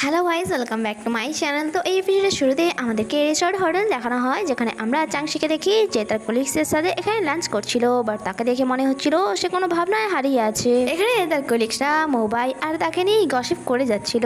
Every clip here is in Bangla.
Hello guys, welcome back to my channel. তো এই এপিসোডের শুরুতে আমাদেরকে রিসর্ট হোটেল দেখানো হয়, যেখানে আমরা চাংশিকে দেখি যে তার কলিগসের সাথে এখানে লাঞ্চ করছিল। বাট তাকে দেখে মনে হচ্ছিল সে কোনো ভাবনায় হারিয়ে আছে। এখানে তার কলিগসরা মোবাইল আর তাকে নিয়ে গসিপ করে যাচ্ছিল।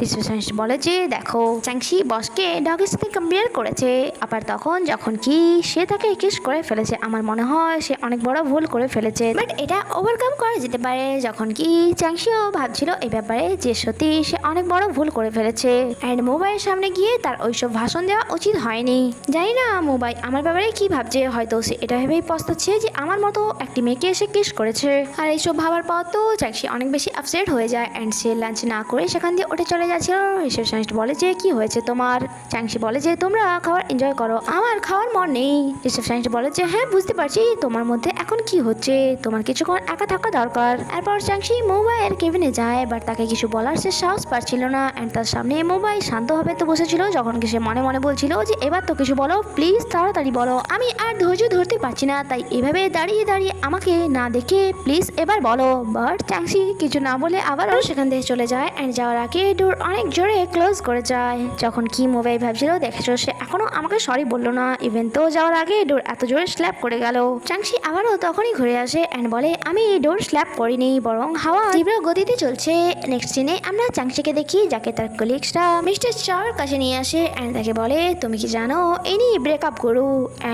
রিসেপশনিস্ট বলে যে দেখো, চাংশি বসকে ডগের সাথে কম্পেয়ার করেছে। আবার তখন যখন কি সে তাকে কিস করে ফেলেছে, আমার মনে হয় সে অনেক বড় ভুল করে ফেলেছে। বাট এটা ওভারকাম করা যেতে পারে। যখন কি চাংশিও ভাবছিল এই ব্যাপারে যে সত্যি সে অনেক বড় ভুল করে ফেলেছে এন্ড মোবাইলের সামনে গিয়ে তার ওইসব ভাষণ দেওয়া উচিত হয়নি। জানি না মোবাইল আমার ব্যাপারে কি ভাবছে, হয়তো সে এটা ভেবেই পস্তাচ্ছে যে আমার মতো একটি মেয়েকে এসে কিস করেছে। আর এইসব ভাবার পর তো চাংশি অনেক বেশি আপসেট হয়ে যায় এন্ড সে লাঞ্চ না করে সেখান দিয়ে উঠে চলে যাচ্ছিল। রিসেপশনিস্ট বলে যে কি হয়েছে তোমার? চাংশি বলে যে তোমরা খাবার এনজয় করো, আমার খাওয়ার মন নেই। রিসেপশনিস্ট বলে যে হ্যাঁ বুঝতে পারছি তোমার মধ্যে এখন কি হচ্ছে, তোমার কিছুক্ষণ একা থাকা দরকার। এরপর চাংশি মোবাইল কেবিনে যায়, বাট তাকে কিছু বলার সে সাহস পাচ্ছিল না এন্ড তার সামনে মোবাইল শান্তভাবে তো বসেছিল, যখন সে মনে মনে বলছিল যে এবার তো কিছু বলো প্লিজ, তাড়াতাড়ি বলো, আমি আর ধৈর্য ধরতে পারছি না, তাই এভাবে দাঁড়িয়ে দাঁড়িয়ে আমাকে না দেখে প্লিজ এবার বলো। বাট চাংশি কিছু না বলে আবারও সেখান থেকে চলে যায় এন্ড যাওয়ার আগে ডোর অনেক জোরে ক্লোজ করে যায়। যখন কি মোবাইল ভাবছিল দেখেছো সে এখনো আমাকে সরি বললো না, ইভেন তো যাওয়ার আগে ডোর এত জোরে স্ল্যাপ করে গেল। চাংশি আবারও তখনই ঘুরে আসে এন্ড বলে আমি ডোর স্ল্যাপ করিনি, বরং হাওয়া তীব্র গতিতে চলছে। নেক্সট সিনে আমরা চাংশিকে দেখি, যাকে তার কলিগসরা মিস্টার চাওয়ের কাছে নিয়ে আসে এন্ড তাকে বলে তুমি কি জানো ইনি ব্রেকআপ করু।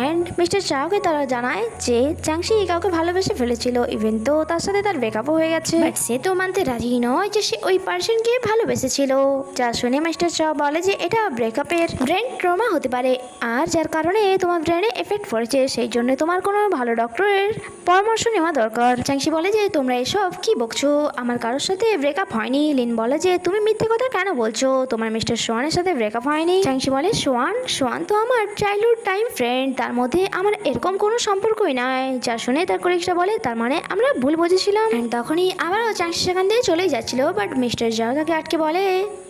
এন্ড মিস্টার চাওকে তারা জানায় যে চাংশি কাউকে ভালোবেসে ফেলেছিল, ইভেন তো তার সাথে তার ব্রেকআপও হয়ে গেছে। বাট সে তো মানতে রাজি নয় যে সে ওই পার্সনকে ভালোবেসেছিল। যা শুনে মিস্টার চাও বলে যে এটা ব্রেকআপের ব্রেন ট্রমা হতে পারে, আর যার কারণে তোমার ব্রেনে এফেক্ট পড়েছে, সেই জন্য তোমার কোনো ভালো ডক্টরের পরামর্শ নেওয়া দরকার। চাংশি বলে যে তোমরা এসব কি বকছো, আমার কারোর সাথে ব্রেকআপ হয়নি। লিন বলে যে তুমি মিথ্যে কথা কেন বলছো, তোমার মিস্টার সোয়ানের সাথে ব্রেকআপ হয়নি। চাংশি বলে সোয়ান তো আমার চাইল্ডহুড টাইম ফ্রেন্ড, তার মধ্যে আমার এরকম কোনো সম্পর্কই নাই। যা শুনে তার কলিগসরা বলে তার মানে আমরা ভুল বুঝেছিলাম। এন্ড তখনই আবারও চাংশি সেখান দিয়ে চলে যাচ্ছিল, বাট মিস্টার জাও তাকে আটকে বলে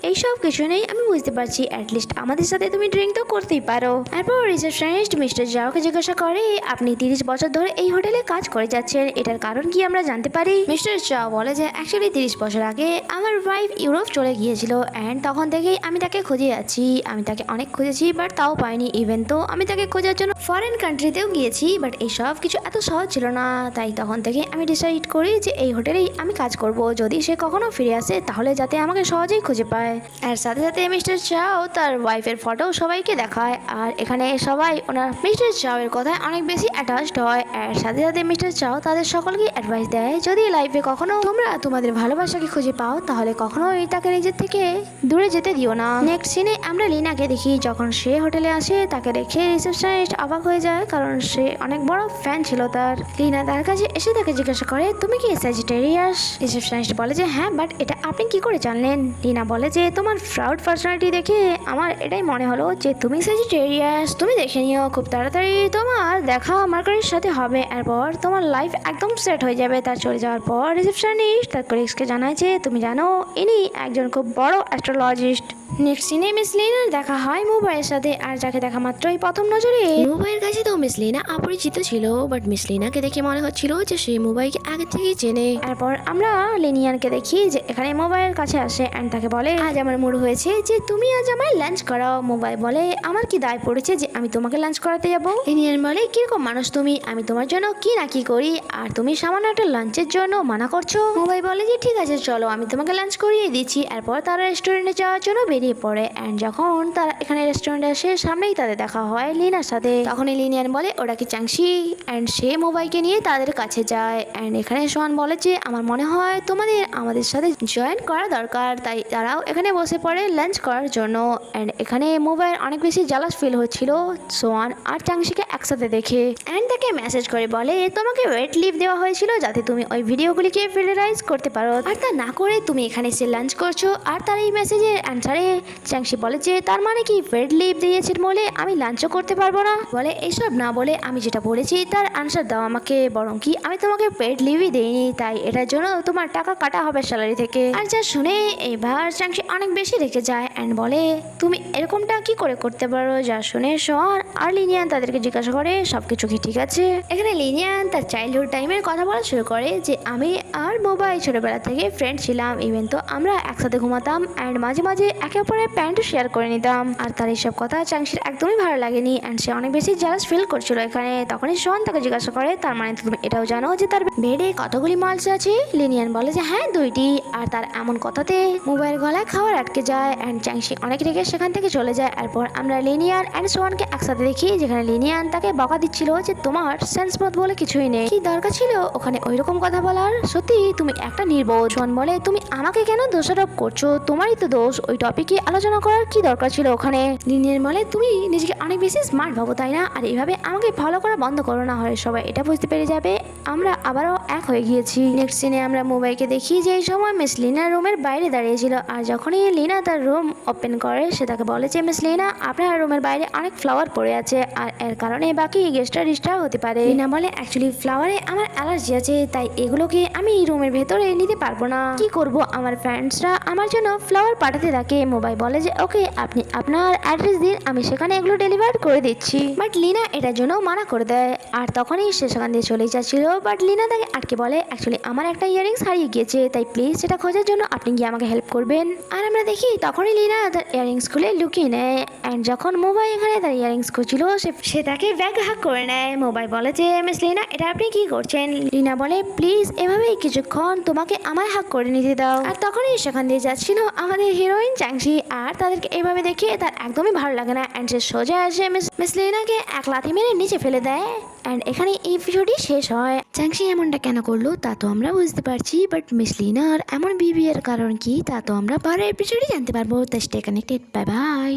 এইসব কিছু নেই, আমি বুঝতে পারছি, অ্যাটলিস্ট আমাদের সাথে তুমি ড্রিঙ্ক তো করতেই পারো। এরপর রিসেপশনিস্ট মিস্টার জাওকে জিজ্ঞাসা করে আপনি 30 বছর ধরে এই হোটেলে কাজ করে যাচ্ছেন, এটার কারণ কি আমরা জানতে পারি? মিস্টার জাও বলে যে অ্যাকচুয়ালি 30 বছর আগে আমার ওয়াইফ ইউরোপ চলে গিয়েছিল এন্ড তখন থেকেই আমি তাকে খুঁজে যাচ্ছি। আমি তাকে অনেক খুঁজেছি বাট তাও পাইনি, ইভেন তো আমি তাকে খোঁজার জন্য ফরেন কান্ট্রিতেও গিয়েছি, বাট এইসব কিছু এত সহজ ছিল না। তাই তখন থেকে আমি ডিসাইড করি যে এই হোটেলেই আমি কাজ করব, যদি সে কখনো ফিরে আসে তাহলে যাতে আমাকে সহজেই খুঁজে পায়। আর সাথে সাথে মিস্টার চাও তার ওয়াইফের ফটো সবাইকে দেখায়, আর এখানে সবাই ওনার মিস্টার চাও এর কথায় অনেক বেশি অ্যাটাচড হয়। আর সাথে সাথে মিস্টার চাও তাদের সকলকে অ্যাডভাইস দেয় যদি লাইফে কখনো তোমরা তোমাদের ভালোবাসাকে খুঁজে পাও তাহলে কখনোই তাকে নিজের থেকে দূরে যেতে দিও না। নেক্সট সিনে আমরা লিনাকে দেখি, যখন সে হোটেলে আসে তাকে দেখে রিসেপশনিস্ট অবাক হয়ে যায়, কারণ সে অনেক বড় ফ্যান ছিল তার। লিনা তার কাছে এসে তাকে জিজ্ঞাসা করে তুমি কি স্যাজিটেরিয়াস? রিসেপশনিস্ট বলে যে হ্যাঁ, বাট এটা আপনি কি করে জানলেন? লিনা বলে যে তোমার প্রাউড পার্সোনালিটি দেখে আমার এটাই মনে হলো যে তুমি স্যাজিটেরিয়াস, তুমি দেখে নিও, খুব তাড়াতাড়ি তোমার দেখা মার্কারের সাথে হবে, এরপর তোমার লাইফ একদম সেট হয়ে যাবে। তার চলে যাওয়ার পর রিসেপশনিস্ট তার কলিগসকে জানায় যে তুমি জানো ইনি একজন খুব বড় অ্যাস্ট্রোলজিস্ট। নেক্সট সিনে মিস লিনার দেখা হয় মোবাইলের সাথে, আর যাকে দেখা মাত্রই প্রথম নজরে মোবাইলের কাছে তো মিস লিনা অপরিচিত ছিল, বাট মিস লিনাকে দেখে মনে হচ্ছিল যে সে মোবাইলকে আগে থেকেই চেনে। এরপর আমরা লিনিয়ানকে দেখি যে এখানে মোবাইলের কাছে আসে এন্ড তাকে বলে আজ আমার মুড হয়েছে যে তুমি আজ আমায় লাঞ্চ করাও। মোবাইল বলে আমার কি দায় পড়েছে যে আমি তোমাকে লাঞ্চ করাতে যাবো? লিনিয়ান বলে কিরকম মানুষ তুমি, আমি তোমার জন্য কি না কি করি আর তুমি সামান্য একটা লাঞ্চের জন্য মানা করছো। মোবাইল বলে যে ঠিক আছে চলো আমি তোমাকে লাঞ্চ করিয়ে দিচ্ছি। এরপর তারা রেস্টুরেন্টে যাওয়ার জন্য বেরিয়ে পড়ে এন্ড যখন তারা এখানে রেস্টুরেন্টে আসে সামনেই তাদের দেখা হয় লিনার সাথে। তখনই লিনিয়ান বলে ওটা কি চাংশি, এন্ড সে মোবাইলকে নিয়ে তাদের কাছে যায়। এন্ড এখানে সোয়ান বলে যে আমার মনে হয় তোমাদের আমাদের সাথে জয়েন করা দরকার, তাই তারাও এখানে বসে পড়ে লাঞ্চ করার জন্য। এন্ড এখানে মোবাইল অনেক বেশি জালাস ফিল হচ্ছিল সোয়ান আর চাংশিকে একসাথে দেখে এন্ড তাকে মেসেজ করে বলে তোমাকে ওয়েট লিভ দেওয়া হয়েছিল যাতে তুমি ওই ভিডিওগুলিকে ফিল্টারাইজ করতে পারো, আর তা না করে তুমি এখানে এসে লাঞ্চ করছো। আর তার এই মেসেজের অ্যান্সারে চাংশি বলে যে তার মানে কি ওয়েট লিভ দিয়েছেন বলে আমি লাঞ্চও করতে পারবো না? বলে এইসব না বলে আমি যেটা বলেছি তার আনসার দাও আমাকে, বরং কি আমি তোমাকে পেড লিভই দেইনি, তাই এটার জন্য তোমার টাকা কাটা হবে স্যালারি থেকে। আর যা শুনে এবার চাংশি অনেক বেশি রেখে যায় এন্ড বলে তুমি এরকমটা কি করে করতে পারো? যা শুনে সোয়ান আর লিনিয়ান তাদেরকে জিজ্ঞাসা করে সবকিছু কি ঠিক আছে? এখানে লিনিয়ান লিনিয়ান তার চাইল্ডহুড টাইমের কথা বলা শুরু করে যে আমি আর মোবাইল ছোটবেলা থেকে ফ্রেন্ড ছিলাম, ইভেন তো আমরা একসাথে ঘুমাতাম অ্যান্ড মাঝে মাঝে একে অপরের প্যান্টও শেয়ার করে নিতাম। আর তার এইসব কথা চাংশির একদমই ভালো লাগেনি অ্যান্ড সে অনেক বেশি জালাস ফিল করছিল এখানে। তখনই শন তাকে জিজ্ঞাসা করে তার মানে তুমি এটাও জানো যে তার বেডে কতগুলি মালস আছে? লিনিয়ান বলে যে হ্যাঁ 2টি। আর তার এমন কথাতে মোবাইল গলায় খাবার আটকে যায় অ্যান্ড চাংশি অনেক রেগে সেখান থেকে চলে যায়। এরপর আমরা লিনিয়ান অ্যান্ড সোয়ানকে একসাথে দেখি যেখানে লিনিয়ান তাকে বকা দিচ্ছিল যে তোমার সেন্স বোধ বলে কিছুই নেই, কি দরকার ছিল ওখানে ওইরকম কথা বলার, সত্যি তুমি একটা নির্বোধ। সোয়ান বলে তুমি আমাকে কেন দোষারোপ করছো, তোমারই তো দোষ, ওই টপিকে আলোচনা করার কি দরকার ছিল ওখানে। লিনিয়ান বলে তুমি নিজেকে অনেক বেশি স্মার্ট ভাবো তাই না, আর এইভাবে আমাকে ফলো করা বন্ধ করো, না হয় সবাই এটা বুঝতে পেরে যাবে আমরা আবারও এক হয়ে গিয়েছি। নেক্সট সিনে আমরা মোবাইলকে দেখি যে এই সময় মিস লিনা রুমের বাইরে দাঁড়িয়েছিল আর যখনই লিনা তার রুম ওপেন করে সে তাকে বলে যে মিস লিনা আপনার রুমের বাইরে অনেক ফ্লাওয়ার পড়ে আছে আর এর কারণে বাকি গেস্টরা ডিস্টার্ব হতে পারে। লিনা বলে অ্যাকচুয়ালি ফ্লাওয়ারে আমার অ্যালার্জি আছে তাই এগুলোকে আমি রুমের ভেতরে নিতে পারবো না, কি করব আমার ফ্রেন্ডসরা আমার জন্য ফ্লাওয়ার পাঠাতে থাকে। মোবাইল বলে যে ওকে আপনি আপনার অ্যাড্রেস দিন, আমি সেখানে এগুলো ডেলিভার করে দিচ্ছি। বাট লিনা এটার জন্য মানা করে দেয় আর তখনই সে সেখান দিয়ে চলে যাচ্ছিল। বাট লিনা তাকে আটকে বলে অ্যাকচুয়ালি আমার একটা ইয়ারিংস হারিয়ে গিয়েছে তাই প্লিজ সেটা খোঁজার জন্য আপনি গিয়ে আমাকে হেল্প করবেন। আর আমরা দেখি তখনই লিনা তার ইয়ারিংস খুলে লুকিয়ে নেয় অ্যান্ড যখন মোবাইল এখানে তার ইয়ারিংস খুঁজছিল সে তাকে ব্যাগ হাক করে নেয়। মোবাইল বলে যে মিস লিনা এটা আপনি কি করছেন? লিনা বলে প্লিজ এভাবেই কিছুক্ষণ তোমাকে আমার হাক করে নিতে দাও। আর তখনই সেখান দিয়ে যাচ্ছিল আমাদের হিরোইন চাংশি আর তাদেরকে এইভাবে দেখে তার একদমই ভালো লাগে না অ্যান্ড সে সোজা এসে মিস লিনাকে এক লাথি মেরে নিচে ফেলে দেয় অ্যান্ড এখানে এই এপিসোডই শেষ হয়। চাংশি এমনটা কেন করলো তা তো আমরা বুঝতে পারছি, বাট মিস লিনার এমন বিহেভিয়ার কারণ কি তা তো আমরা পরের এপিসোডে জানতে পারবো। তাই স্টে কানেক্টেড, বাই বাই।